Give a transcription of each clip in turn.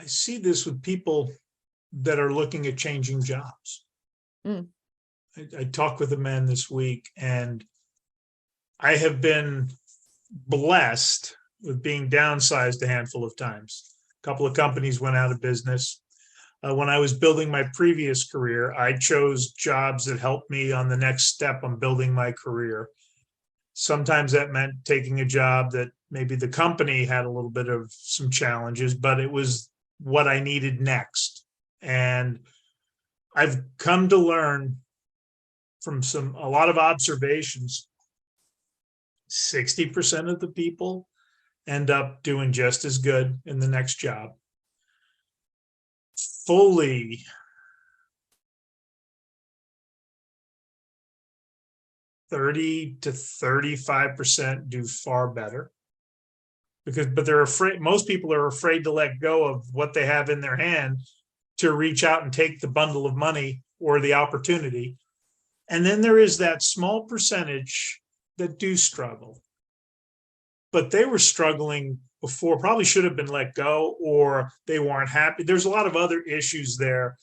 I see this with people that are looking at changing jobs. Mm. I talked with a man this week, and I have been blessed with being downsized a handful of times. A couple of companies went out of business. When I was building my previous career, I chose jobs that helped me on the next step on building my career. Sometimes that meant taking a job that maybe the company had a little bit of some challenges, but it was what I needed next. And I've come to learn from a lot of observations, 60% of the people end up doing just as good in the next job. Fully 30 to 35% do far better, but they're afraid. Most people are afraid to let go of what they have in their hand to reach out and take the bundle of money or the opportunity. And then there is that small percentage that do struggle, but they were struggling before, probably should have been let go, or they weren't happy. There's a lot of other issues there,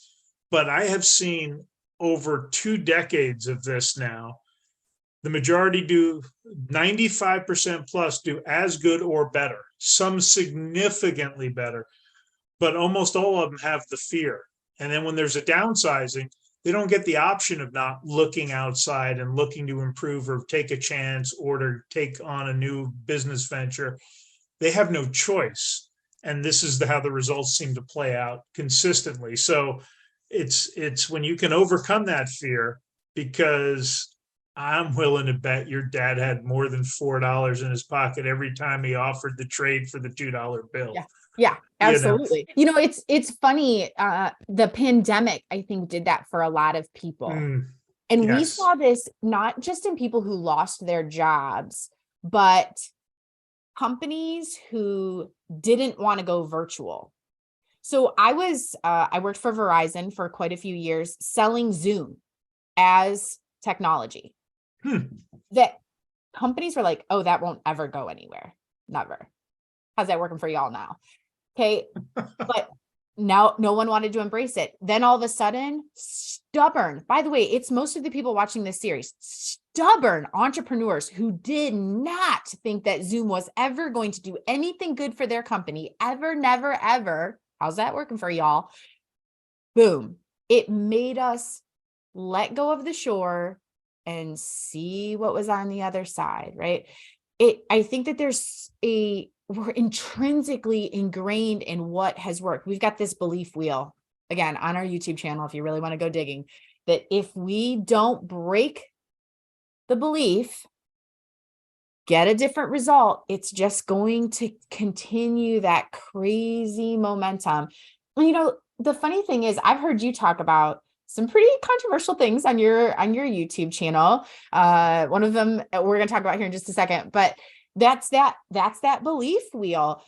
but I have seen over 2 decades of this now, the majority do 95% plus do as good or better, some significantly better, but almost all of them have the fear. And then when there's a downsizing, they don't get the option of not looking outside and looking to improve or take a chance or to take on a new business venture. They have no choice. And this is how the results seem to play out consistently. So it's when you can overcome that fear, because I'm willing to bet your dad had more than $4 in his pocket every time he offered the trade for the $2 bill. Yeah, absolutely. It's funny. The pandemic, I think, did that for a lot of people. And we Yes. saw this not just in people who lost their jobs, but companies who didn't want to go virtual. So I worked for Verizon for quite a few years selling Zoom as technology. That companies were like, oh, that won't ever go anywhere. Never. How's that working for y'all now? Okay. But now no one wanted to embrace it. Then all of a sudden, stubborn, by the way, it's most of the people watching this series, stubborn entrepreneurs who did not think that Zoom was ever going to do anything good for their company, ever, never, ever. How's that working for y'all? Boom. It made us let go of the shore and see what was on the other side, right? I think that we're intrinsically ingrained in what has worked. We've got this belief wheel, again, on our YouTube channel, if you really want to go digging, that if we don't break the belief, get a different result, it's just going to continue that crazy momentum. And, the funny thing is, I've heard you talk about some pretty controversial things on your YouTube channel. One of them we're going to talk about here in just a second, but that's that belief wheel.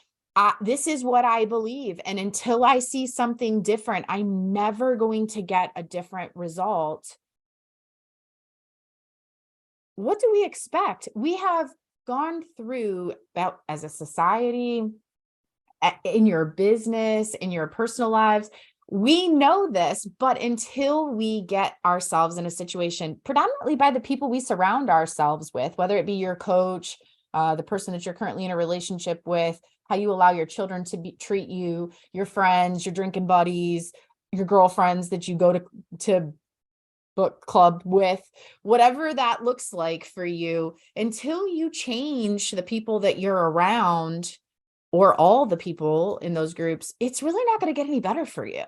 This is what I believe. And until I see something different, I'm never going to get a different result. What do we expect? We have gone through that as a society, in your business, in your personal lives. We know this, but until we get ourselves in a situation, predominantly by the people we surround ourselves with, whether it be your coach, the person that you're currently in a relationship with, how you allow your children to treat you, your friends, your drinking buddies, your girlfriends that you go to book club with, whatever that looks like for you, until you change the people that you're around or all the people in those groups, it's really not going to get any better for you.